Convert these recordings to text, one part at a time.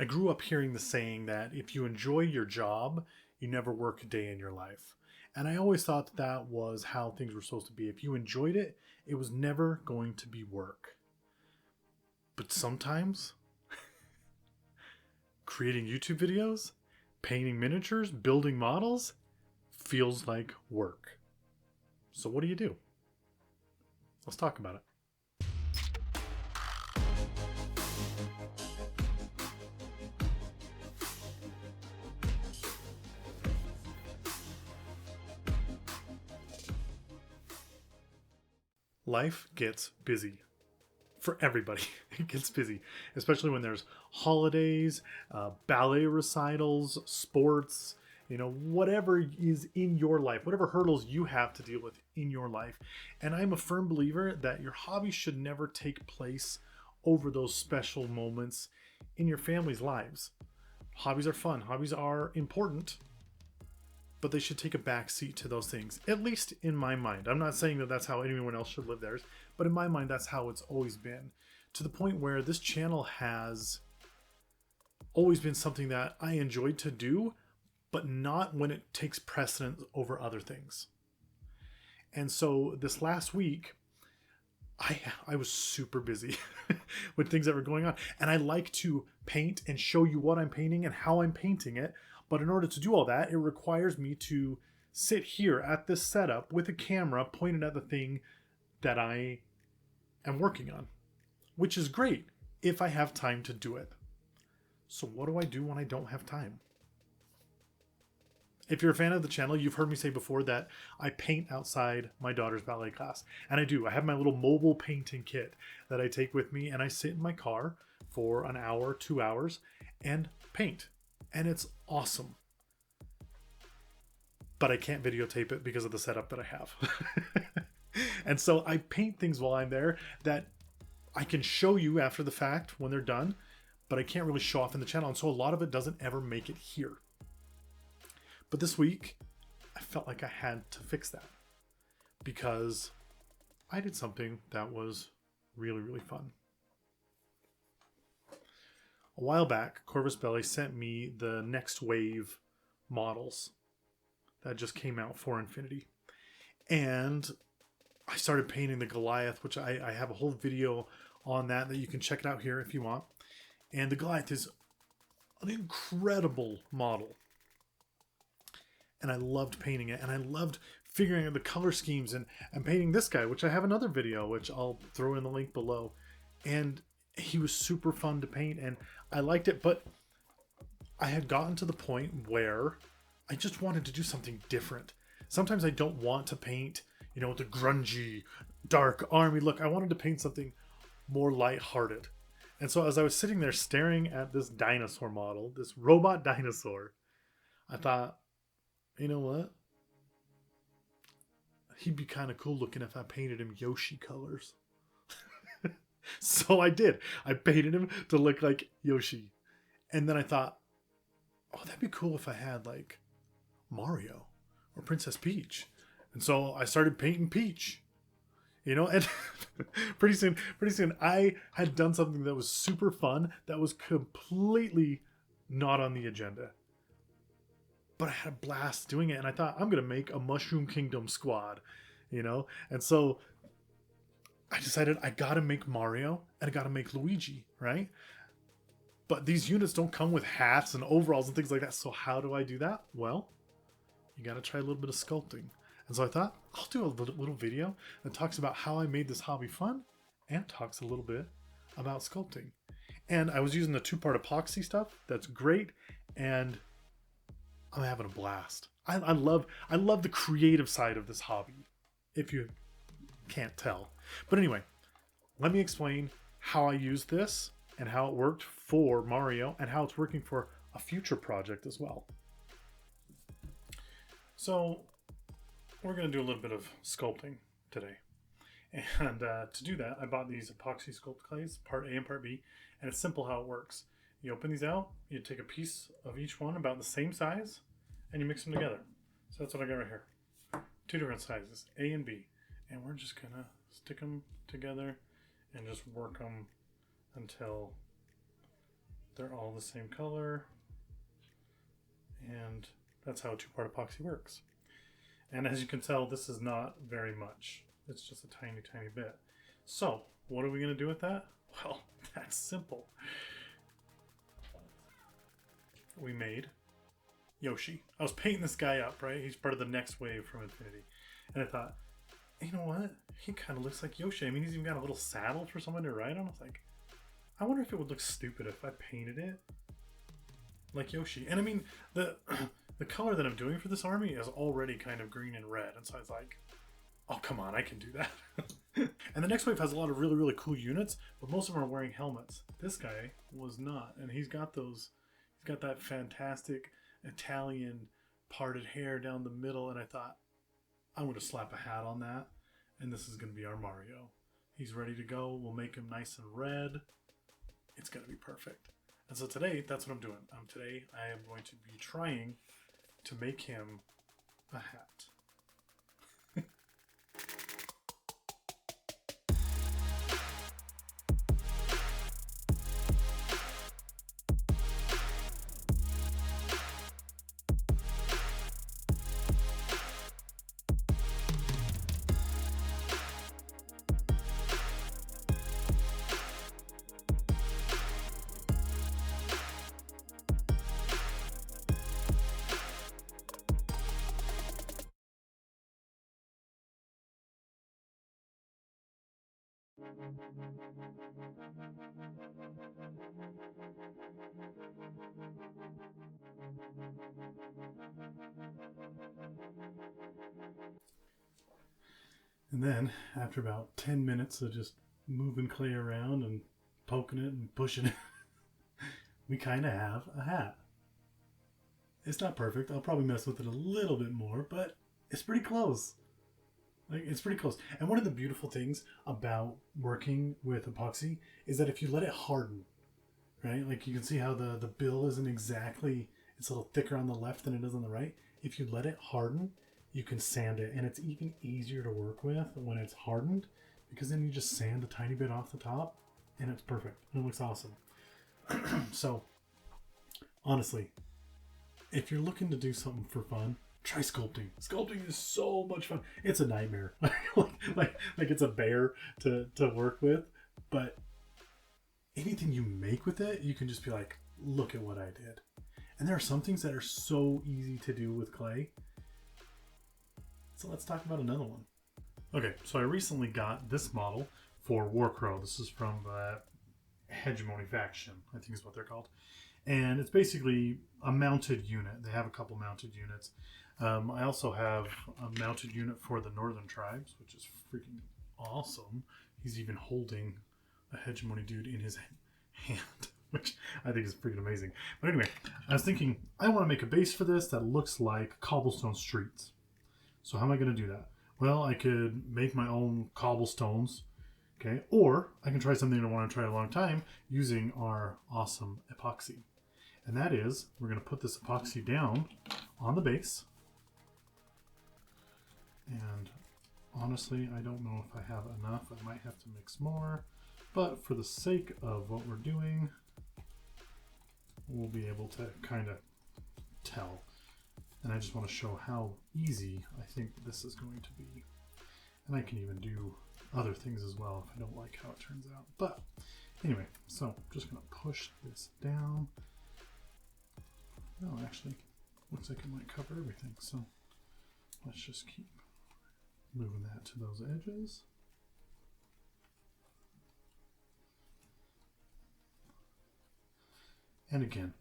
I grew up hearing the saying that if you enjoy your job, you never work a day in your life. And I always thought that, that was how things were supposed to be. If you enjoyed it, it was never going to be work. But sometimes creating YouTube videos, painting miniatures, building models feels like work. So what do you do? Let's talk about it. Life gets busy for everybody. It gets busy, especially when there's holidays, ballet recitals, sports, whatever is in your life, whatever hurdles you have to deal with in your life. And I'm a firm believer that your hobby should never take place over those special moments in your family's lives. Hobbies are fun. Hobbies are important, but they should take a back seat to those things, at least in my mind. I'm not saying that that's how anyone else should live theirs, but in my mind, that's how it's always been. To the point where this channel has always been something that I enjoyed to do, but not when it takes precedence over other things. And so this last week, I was super busy with things that were going on. And I like to paint and show you what I'm painting and how I'm painting it. But in order to do all that, it requires me to sit here at this setup with a camera pointed at the thing that I am working on, which is great if I have time to do it. So what do I do when I don't have time? If you're a fan of the channel, you've heard me say before that I paint outside my daughter's ballet class. And I do. I have my little mobile painting kit that I take with me, and I sit in my car for an hour, 2 hours, and paint. And it's awesome. But I can't videotape it because of the setup that I have. And so I paint things while I'm there that I can show you after the fact when they're done, but I can't really show off in the channel. And so a lot of it doesn't ever make it here. But this week, I felt like I had to fix that because I did something that was really, really fun. A while back, Corvus Belli sent me the Next Wave models that just came out for Infinity. And I started painting the Goliath, which I have a whole video on that you can check it out here if you want. And the Goliath is an incredible model. And I loved painting it. And I loved figuring out the color schemes and painting this guy, which I have another video, which I'll throw in the link below. And he was super fun to paint and I liked it, but I had gotten to the point where I just wanted to do something different. Sometimes I don't want to paint, the grungy, dark army look. I wanted to paint something more lighthearted. And so as I was sitting there staring at this dinosaur model, this robot dinosaur, I thought, you know what? He'd be kind of cool looking if I painted him Yoshi colors. So I did. I painted him to look like Yoshi. And then I thought, oh, that'd be cool if I had like Mario or Princess Peach. And so I started painting Peach. And pretty soon I had done something that was super fun that was completely not on the agenda. But I had a blast doing it, and I thought, I'm going to make a Mushroom Kingdom squad, And so I decided I got to make Mario, and I got to make Luigi, right? But these units don't come with hats and overalls and things like that, so how do I do that? Well, you got to try a little bit of sculpting. And so I thought, I'll do a little video that talks about how I made this hobby fun, and talks a little bit about sculpting. And I was using the 2-part epoxy stuff. That's great, and I'm having a blast. I love the creative side of this hobby, if you can't tell. But anyway, let me explain how I used this and how it worked for Mario and how it's working for a future project as well. So we're going to do a little bit of sculpting today. And to do that, I bought these epoxy sculpt clays, part A and part B, and it's simple how it works. You open these out, you take a piece of each one about the same size, and you mix them together. So that's what I got right here. 2 different sizes, A and B. And we're just gonna stick them together and just work them until they're all the same color. And that's how a two-part epoxy works. And as you can tell, this is not very much. It's just a tiny, tiny bit. So, what are we going to do with that? Well, that's simple. We made Yoshi. I was painting this guy up, right? He's part of the next wave from Infinity. And I thought, you know what? He kind of looks like Yoshi. I mean, he's even got a little saddle for someone to ride on. I was like, I wonder if it would look stupid if I painted it like Yoshi. And I mean, the color that I'm doing for this army is already kind of green and red. And so I was like, oh, come on, I can do that. And the next wave has a lot of really, really cool units, but most of them are wearing helmets. This guy was not. And he's got that fantastic Italian parted hair down the middle. And I thought, I'm going to slap a hat on that. And this is going to be our Mario. He's ready to go. We'll make him nice and red. It's going to be perfect. And so today, that's what I'm doing. Today, I am going to be trying to make him a hat. And then, after about 10 minutes of just moving clay around and poking it and pushing it, we kind of have a hat. It's not perfect. I'll probably mess with it a little bit more, but it's pretty close. It's pretty close. And one of the beautiful things about working with epoxy is that if you let it harden, right? Like you can see how the bill isn't exactly, it's a little thicker on the left than it is on the right. If you let it harden, you can sand it, and it's even easier to work with when it's hardened, because then you just sand a tiny bit off the top and it's perfect and it looks awesome. So honestly, if you're looking to do something for fun, try sculpting. Sculpting is so much fun. It's a nightmare. like it's a bear to work with, but anything you make with it, you can just be like, look at what I did. And there are some things that are so easy to do with clay. So let's talk about another one. Okay, so I recently got this model for Warcrow. This is from the Hegemony faction, I think is what they're called. And it's basically a mounted unit. They have a couple mounted units. I also have a mounted unit for the Northern Tribes, which is freaking awesome. He's even holding a Hegemony dude in his hand, which I think is freaking amazing. But anyway, I was thinking, I want to make a base for this that looks like cobblestone streets. So how am I going to do that? Well, I could make my own cobblestones, okay? Or I can try something I want to try a long time using our awesome epoxy. And that is, we're going to put this epoxy down on the base. And honestly, I don't know if I have enough. I might have to mix more. But for the sake of what we're doing, we'll be able to kind of tell. And I just want to show how easy I think this is going to be. And I can even do other things as well if I don't like how it turns out. But anyway, so I'm just going to push this down. Oh, actually, looks like it might cover everything. So let's just keep moving that to those edges. And again,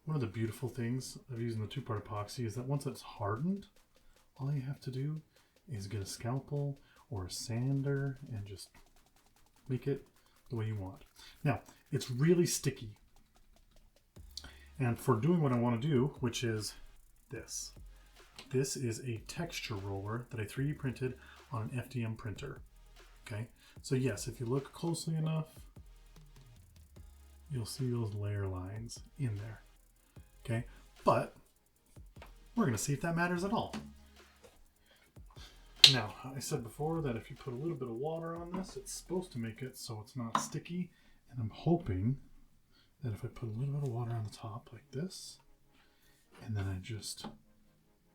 one of the beautiful things of using the two-part epoxy is that once it's hardened, all you have to do is get a scalpel or a sander and just make it the way you want. Now, it's really sticky. And for doing what I want to do, which is this. This is a texture roller that I 3D printed on an FDM printer. Okay, so yes, if you look closely enough, you'll see those layer lines in there. Okay, but we're going to see if that matters at all. Now, I said before that if you put a little bit of water on this, it's supposed to make it so it's not sticky. And I'm hoping that if I put a little bit of water on the top like this, and then I just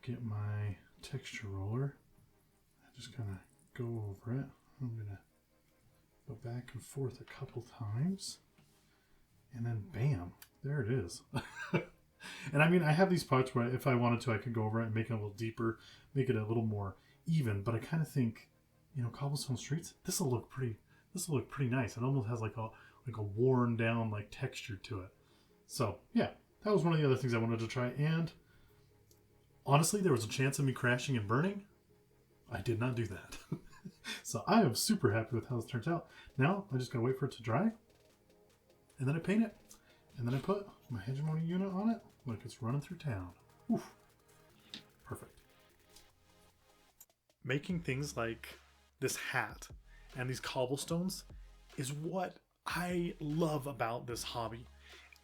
get my texture roller, I just kind of go over it. I'm going to go back and forth a couple times, and then bam, there it is. And I mean, I have these parts where if I wanted to, I could go over it and make it a little deeper, make it a little more even, but I kind of think, you know, cobblestone streets, this will look pretty nice. It almost has like a worn down like texture to it. So yeah, that was one of the other things I wanted to try. And honestly, there was a chance of me crashing and burning. I did not do that. So I am super happy with how this turns out. Now I just gotta wait for it to dry, and then I paint it, and then I put my hegemony unit on it like it's running through town. Oof. Perfect. Making things like this hat and these cobblestones is what I love about this hobby.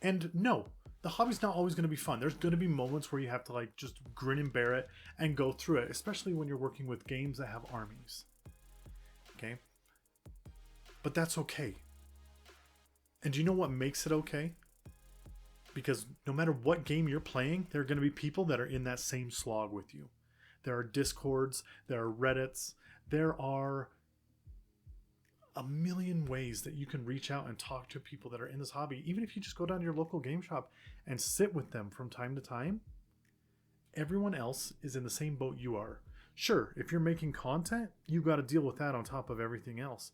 And no, the hobby's not always going to be fun. There's going to be moments where you have to like just grin and bear it and go through it, especially when you're working with games that have armies. Okay? But that's okay. And do you know what makes it okay? Because no matter what game you're playing, there are going to be people that are in that same slog with you. There are Discords, there are Reddits, there are a million ways that you can reach out and talk to people that are in this hobby. Even if you just go down to your local game shop and sit with them from time to time, everyone else is in the same boat you are. Sure, if you're making content, you've got to deal with that on top of everything else.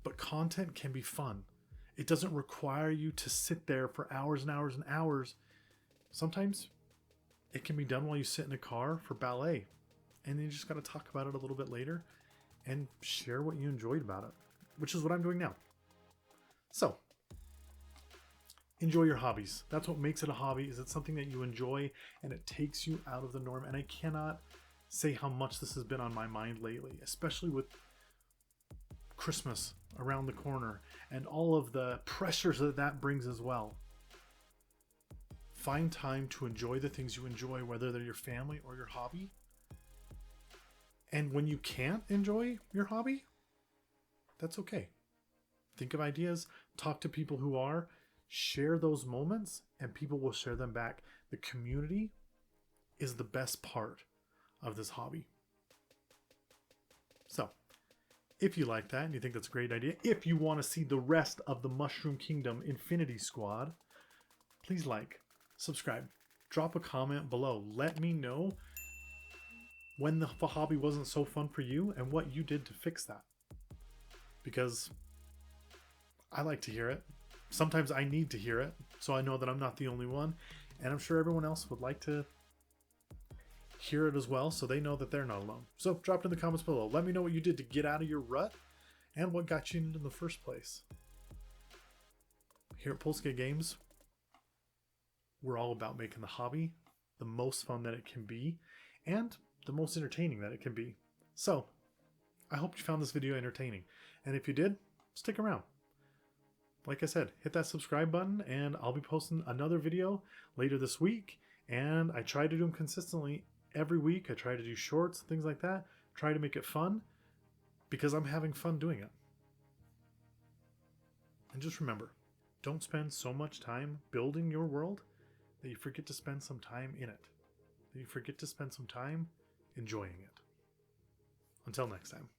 But content can be fun. It doesn't require you to sit there for hours and hours and hours. Sometimes it can be done while you sit in a car for ballet. And then you just got to talk about it a little bit later and share what you enjoyed about it, which is what I'm doing now. So, enjoy your hobbies. That's what makes it a hobby, is it's something that you enjoy and it takes you out of the norm. And I cannot say how much this has been on my mind lately, especially with Christmas around the corner and all of the pressures that brings as well. Find time to enjoy the things you enjoy, whether they're your family or your hobby. And when you can't enjoy your hobby, that's okay. Think of ideas, talk to people who are, share those moments, and people will share them back. The community is the best part of this hobby. So, if you like that and you think that's a great idea, if you want to see the rest of the Mushroom Kingdom Infinity Squad, please like, subscribe, drop a comment below. Let me know when the hobby wasn't so fun for you and what you did to fix that. Because I like to hear it. Sometimes I need to hear it, so I know that I'm not the only one. And I'm sure everyone else would like to hear it as well, so they know that they're not alone. So drop it in the comments below. Let me know what you did to get out of your rut and what got you into the first place. Here at Polska Games, we're all about making the hobby the most fun that it can be and the most entertaining that it can be. So I hope you found this video entertaining, and if you did, stick around. Like I said, hit that subscribe button, and I'll be posting another video later this week. And I try to do them consistently every week. I try to do shorts, things like that. Try to make it fun because I'm having fun doing it. And just remember, don't spend so much time building your world that you forget to spend some time in it. That you forget to spend some time enjoying it. Until next time.